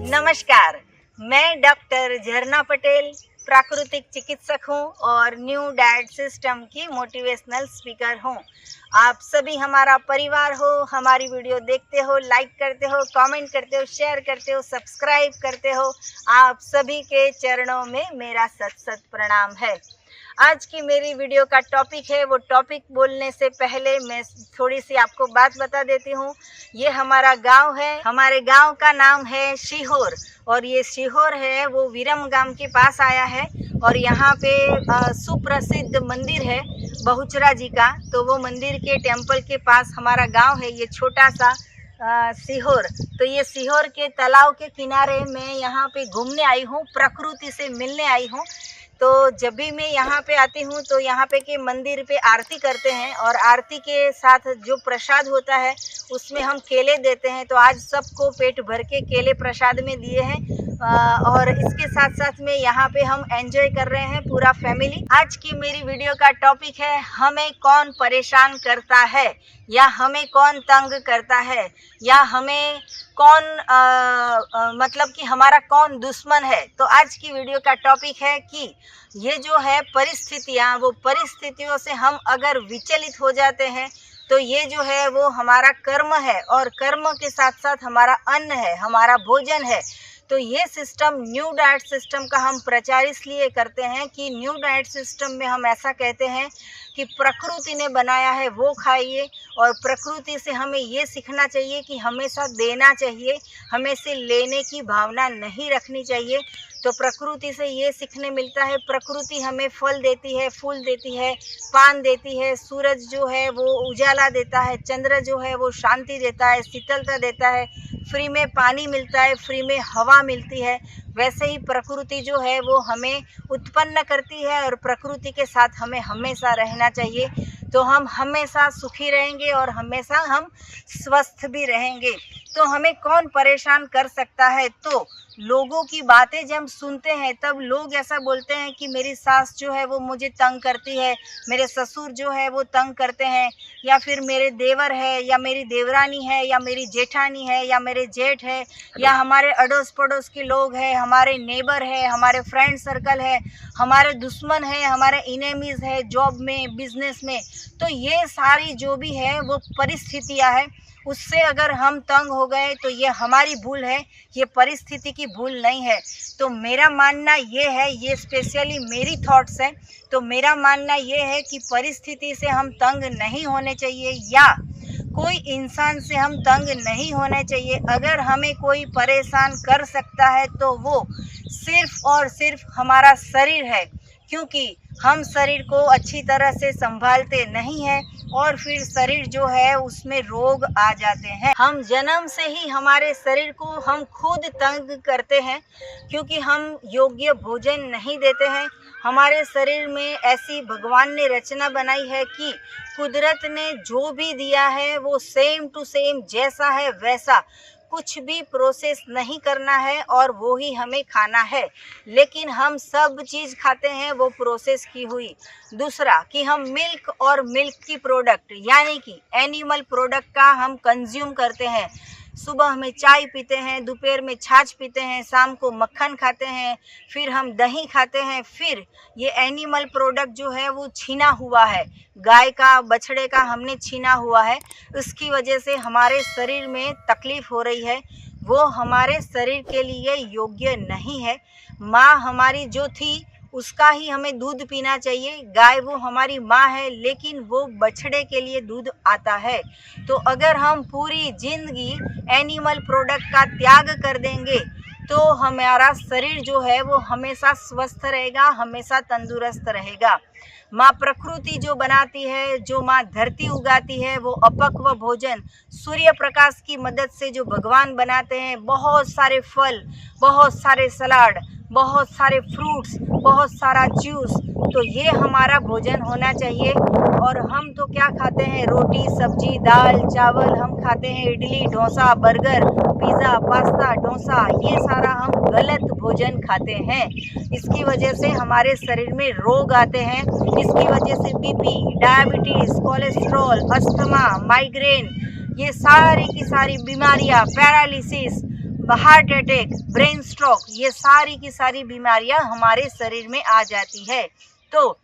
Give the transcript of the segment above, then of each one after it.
नमस्कार, मैं डॉक्टर झरना पटेल प्राकृतिक चिकित्सक हूं और न्यू डाइट सिस्टम की मोटिवेशनल स्पीकर हूं। आप सभी हमारा परिवार हो, हमारी वीडियो देखते हो, लाइक करते हो, कमेंट करते हो, शेयर करते हो, सब्सक्राइब करते हो। आप सभी के चरणों में मेरा सत प्रणाम है। आज की मेरी वीडियो का टॉपिक है, वो टॉपिक बोलने से पहले मैं थोड़ी सी आपको बात बता देती हूँ। ये हमारा गांव है, हमारे गांव का नाम है सीहोर और ये सीहोर है वो विरमगाम के पास आया है और यहाँ पे सुप्रसिद्ध मंदिर है बहुचरा जी का। तो वो मंदिर के टेम्पल के पास हमारा गांव है, ये छोटा सा सीहोर। तो ये सीहोर के तालाब के किनारे मैं यहाँ पे घूमने आई हूँ, प्रकृति से मिलने आई हूँ। तो जब भी मैं यहाँ पे आती हूँ तो यहाँ पे के मंदिर पे आरती करते हैं और आरती के साथ जो प्रसाद होता है उसमें हम केले देते हैं। तो आज सबको पेट भर के केले प्रसाद में दिए हैं और इसके साथ साथ में यहाँ पे हम एंजॉय कर रहे हैं पूरा फैमिली। आज की मेरी वीडियो का टॉपिक है, हमें कौन परेशान करता है या हमें कौन तंग करता है या हमें कौन मतलब कि हमारा कौन दुश्मन है। तो आज की वीडियो का टॉपिक है कि ये जो है परिस्थितियाँ, वो परिस्थितियों से हम अगर विचलित हो जाते हैं तो ये जो है वो हमारा कर्म है और कर्म के साथ साथ हमारा अन्न है, हमारा भोजन है। तो ये सिस्टम न्यू डाइट सिस्टम का हम प्रचार इसलिए करते हैं कि न्यू डाइट सिस्टम में हम ऐसा कहते हैं कि प्रकृति ने बनाया है वो खाइए और प्रकृति से हमें ये सीखना चाहिए कि हमेशा देना चाहिए, हमें लेने की भावना नहीं रखनी चाहिए। तो प्रकृति से ये सीखने मिलता है, प्रकृति हमें फल देती है, फूल देती है, पान देती है, सूरज जो है वो उजाला देता है, चंद्र जो है वो शांति देता है, शीतलता देता है, फ्री में पानी मिलता है, फ्री में हवा मिलती है। वैसे ही प्रकृति जो है वो हमें उत्पन्न करती है और प्रकृति के साथ हमें हमेशा रहना चाहिए। तो हम हमेशा सुखी रहेंगे और हमेशा हम स्वस्थ भी रहेंगे। तो हमें कौन परेशान कर सकता है? तो लोगों की बातें जब हम सुनते हैं तब लोग ऐसा बोलते हैं कि मेरी सास जो है वो मुझे तंग करती है, मेरे ससुर जो है वो तंग करते हैं, या फिर मेरे देवर है या मेरी देवरानी है या मेरी जेठानी है या मेरे जेठ है या हमारे अड़ोस पड़ोस के लोग हैं, हमारे नेबर है, हमारे फ्रेंड सर्कल है, हमारे दुश्मन है, हमारे इनेमीज है जॉब में, बिजनेस में। तो ये सारी जो भी है वो परिस्थितियाँ है, उससे अगर हम तंग हो गए तो ये हमारी भूल है, ये परिस्थिति की भूल नहीं है। तो मेरा मानना ये है, ये स्पेशली मेरी थॉट्स है, तो मेरा मानना ये है कि परिस्थिति से हम तंग नहीं होने चाहिए या कोई इंसान से हम तंग नहीं होने चाहिए। अगर हमें कोई परेशान कर सकता है तो वो सिर्फ और सिर्फ हमारा शरीर है, क्योंकि हम शरीर को अच्छी तरह से संभालते नहीं हैं और फिर शरीर जो है उसमें रोग आ जाते हैं। हम जन्म से ही हमारे शरीर को हम खुद तंग करते हैं क्योंकि हम योग्य भोजन नहीं देते हैं। हमारे शरीर में ऐसी भगवान ने रचना बनाई है कि कुदरत ने जो भी दिया है वो सेम टू सेम जैसा है वैसा, कुछ भी प्रोसेस नहीं करना है और वो ही हमें खाना है। लेकिन हम सब चीज़ खाते हैं वो प्रोसेस की हुई। दूसरा कि हम मिल्क और मिल्क की प्रोडक्ट यानी कि एनिमल प्रोडक्ट का हम कंज्यूम करते हैं। सुबह में चाय पीते हैं, दोपहर में छाछ पीते हैं, शाम को मक्खन खाते हैं, फिर हम दही खाते हैं। फिर ये एनिमल प्रोडक्ट जो है वो छीना हुआ है, गाय का, बछड़े का हमने छीना हुआ है। उसकी वजह से हमारे शरीर में तकलीफ़ हो रही है, वो हमारे शरीर के लिए योग्य नहीं है। माँ हमारी जो थी उसका ही हमें दूध पीना चाहिए। गाय वो हमारी माँ है लेकिन वो बछड़े के लिए दूध आता है। तो अगर हम पूरी ज़िंदगी एनिमल प्रोडक्ट का त्याग कर देंगे तो हमारा शरीर जो है वो हमेशा स्वस्थ रहेगा, हमेशा तंदुरुस्त रहेगा। माँ प्रकृति जो बनाती है, जो माँ धरती उगाती है, वो अपक्व भोजन सूर्य प्रकाश की मदद से जो भगवान बनाते हैं, बहुत सारे फल, बहुत सारे सलाद, बहुत सारे फ्रूट्स, बहुत सारा जूस, तो ये हमारा भोजन होना चाहिए। और हम तो क्या खाते हैं? रोटी, सब्जी, दाल, चावल हम खाते हैं, idli, dosa, burger, pizza, pasta, dosa, ये सारा हम गलत भोजन खाते हैं। इसकी वजह से हमारे शरीर में रोग आते हैं। इसकी वजह से BP, diabetes, cholesterol, asthma, migraine, ये सारी की सारी बीमारियां, paralysis, heart attack, brain stroke, ये सारी की सारी बीमारियां हमारे शरीर में आ जाती है। तो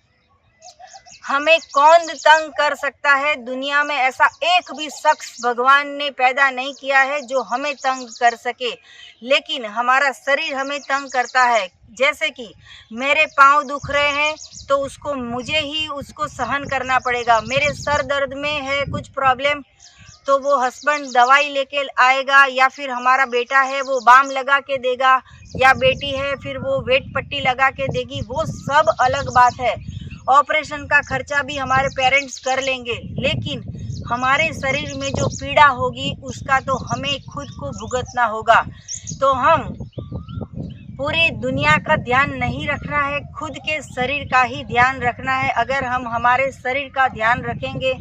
हमें कौन तंग कर सकता है? दुनिया में ऐसा एक भी शख्स भगवान ने पैदा नहीं किया है जो हमें तंग कर सके, लेकिन हमारा शरीर हमें तंग करता है। जैसे कि मेरे पाँव दुख रहे हैं तो मुझे ही उसको सहन करना पड़ेगा। मेरे सर दर्द में है कुछ प्रॉब्लम तो वो हस्बैंड दवाई लेके आएगा, या फिर हमारा बेटा है वो बाम लगा के देगा, या बेटी है फिर वो वेट पट्टी लगा के देगी। वो सब अलग बात है। ऑपरेशन का खर्चा भी हमारे पेरेंट्स कर लेंगे, लेकिन हमारे शरीर में जो पीड़ा होगी उसका तो हमें खुद को भुगतना होगा। तो हम पूरी दुनिया का ध्यान नहीं रखना है, खुद के शरीर का ही ध्यान रखना है। अगर हम हमारे शरीर का ध्यान रखेंगे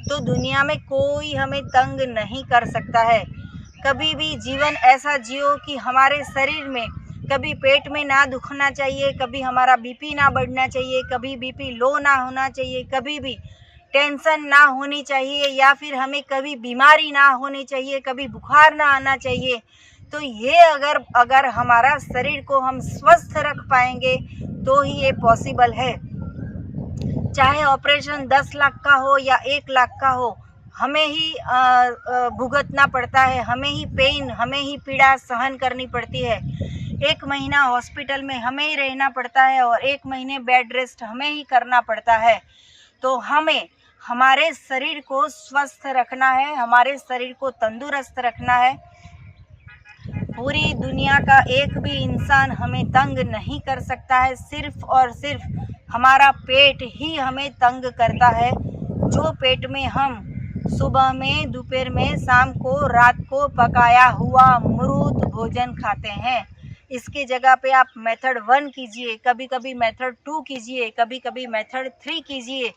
तो दुनिया में कोई हमें तंग नहीं कर सकता है। कभी भी जीवन ऐसा जियो कि हमारे शरीर में कभी पेट में ना दुखना चाहिए, कभी हमारा बीपी ना बढ़ना चाहिए, कभी बीपी लो ना होना चाहिए, कभी भी टेंशन ना होनी चाहिए, या फिर हमें कभी बीमारी ना होनी चाहिए, कभी बुखार ना आना चाहिए। तो ये अगर हमारा शरीर को हम स्वस्थ रख पाएंगे तो ही ये पॉसिबल है। चाहे ऑपरेशन 10 लाख का हो या 1 लाख का हो, हमें ही भुगतना पड़ता है, हमें ही पेन, हमें ही पीड़ा सहन करनी पड़ती है। 1 महीना हॉस्पिटल में हमें ही रहना पड़ता है और 1 महीने बेड रेस्ट हमें ही करना पड़ता है। तो हमें हमारे शरीर को स्वस्थ रखना है, हमारे शरीर को तंदुरुस्त रखना है। पूरी दुनिया का एक भी इंसान हमें तंग नहीं कर सकता है। सिर्फ और सिर्फ हमारा पेट ही हमें तंग करता है। जो पेट में हम सुबह में, दोपहर में, शाम को, रात को पकाया हुआ मृत भोजन खाते हैं, इसकी जगह पे आप मेथड 1 कीजिए, कभी कभी मेथड 2 कीजिए, कभी कभी मेथड 3 कीजिए।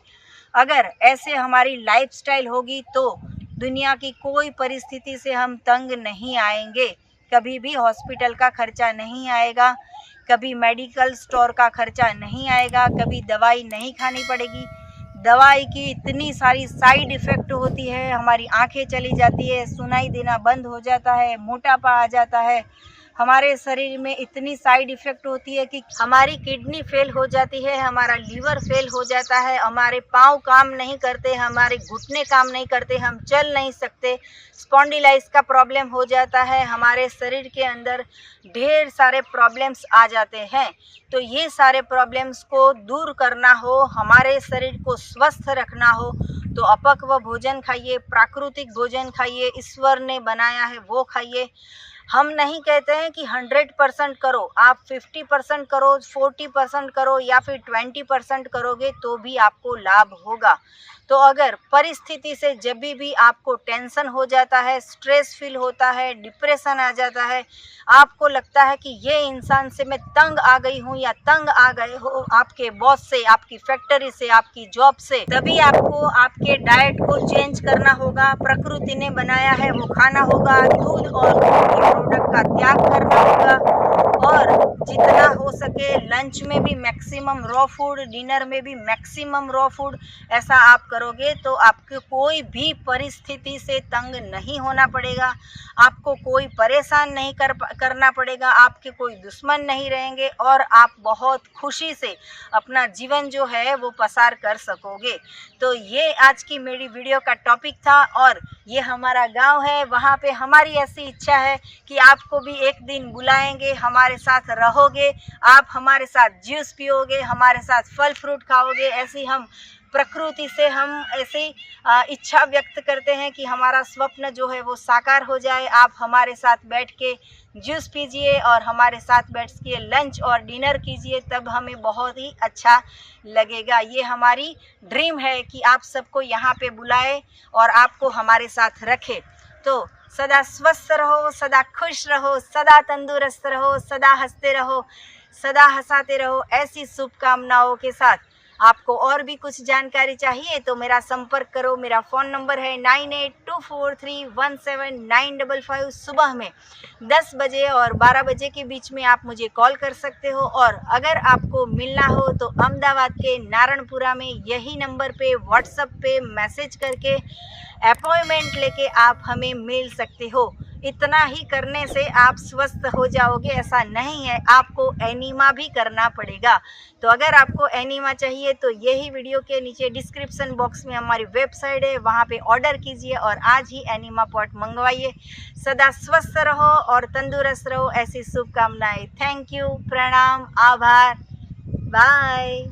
अगर ऐसे हमारी लाइफस्टाइल होगी तो दुनिया की कोई परिस्थिति से हम तंग नहीं आएंगे। कभी भी हॉस्पिटल का खर्चा नहीं आएगा, कभी मेडिकल स्टोर का खर्चा नहीं आएगा, कभी दवाई नहीं खानी पड़ेगी। दवाई की इतनी सारी साइड इफ़ेक्ट होती है, हमारी आंखें चली जाती है, सुनाई देना बंद हो जाता है, मोटापा आ जाता है। हमारे शरीर में इतनी साइड इफ़ेक्ट होती है कि हमारी किडनी फेल हो जाती है, हमारा लीवर फेल हो जाता है, हमारे पाँव काम नहीं करते, हमारे घुटने काम नहीं करते, हम चल नहीं सकते, स्पॉन्डिलाइटिस का प्रॉब्लम हो जाता है, हमारे शरीर के अंदर ढेर सारे प्रॉब्लम्स आ जाते हैं। तो ये सारे प्रॉब्लम्स को दूर करना हो, हमारे शरीर को स्वस्थ रखना हो तो अपक्व भोजन खाइए, प्राकृतिक भोजन खाइए, ईश्वर ने बनाया है वो खाइए। हम नहीं कहते हैं कि 100% करो, आप 50% करो, 40% करो या फिर 20% करोगे तो भी आपको लाभ होगा। तो अगर परिस्थिति से जब भी आपको टेंशन हो जाता है, स्ट्रेस फील होता है, डिप्रेशन आ जाता है, आपको लगता है कि ये इंसान से मैं तंग आ गई हूँ या तंग आ गए हो आपके बॉस से, आपकी फैक्ट्री से, आपकी जॉब से, तभी आपको आपके डाइट को चेंज करना होगा। प्रकृति ने बनाया है वो खाना होगा, दूध और दूध के प्रोडक्ट का त्याग करना होगा और जितना हो सके लंच में भी मैक्सिमम रॉ फूड, डिनर में भी मैक्सिमम रॉ फूड। ऐसा आप करोगे तो आपको कोई भी परिस्थिति से तंग नहीं होना पड़ेगा, आपको कोई परेशान नहीं करना पड़ेगा, आपके कोई दुश्मन नहीं रहेंगे और आप बहुत खुशी से अपना जीवन जो है वो पसार कर सकोगे। तो ये आज की मेरी वीडियो का टॉपिक था और ये हमारा गांव है, वहाँ पे हमारी ऐसी इच्छा है कि आपको भी एक दिन बुलाएंगे, हमारे साथ रहोगे, आप हमारे साथ जूस पियोगे, हमारे साथ फल फ्रूट खाओगे। ऐसी हम प्रकृति से हम ऐसी इच्छा व्यक्त करते हैं कि हमारा स्वप्न जो है वो साकार हो जाए। आप हमारे साथ बैठ के जूस पीजिए और हमारे साथ बैठ के लंच और डिनर कीजिए, तब हमें बहुत ही अच्छा लगेगा। ये हमारी ड्रीम है कि आप सबको यहाँ पे बुलाए और आपको हमारे साथ रखे। तो सदा स्वस्थ रहो, सदा खुश रहो, सदा तंदुरुस्त रहो, सदा हंसते रहो, सदा हंसाते रहो। ऐसी शुभकामनाओं के साथ आपको और भी कुछ जानकारी चाहिए तो मेरा संपर्क करो। मेरा फ़ोन नंबर है 9824317955। सुबह में 10 बजे और 12 बजे के बीच में आप मुझे कॉल कर सकते हो। और अगर आपको मिलना हो तो अहमदाबाद के नारायणपुरा में यही नंबर पे व्हाट्सएप पे मैसेज करके अपॉइंटमेंट लेके आप हमें मिल सकते हो। इतना ही करने से आप स्वस्थ हो जाओगे ऐसा नहीं है, आपको एनीमा भी करना पड़ेगा। तो अगर आपको एनीमा चाहिए तो यही वीडियो के नीचे डिस्क्रिप्शन बॉक्स में हमारी वेबसाइट है, वहाँ पे ऑर्डर कीजिए और आज ही एनीमा पॉट मंगवाइए। सदा स्वस्थ रहो और तंदुरुस्त रहो, ऐसी शुभकामनाएं। थैंक यू, प्रणाम, आभार, बाय।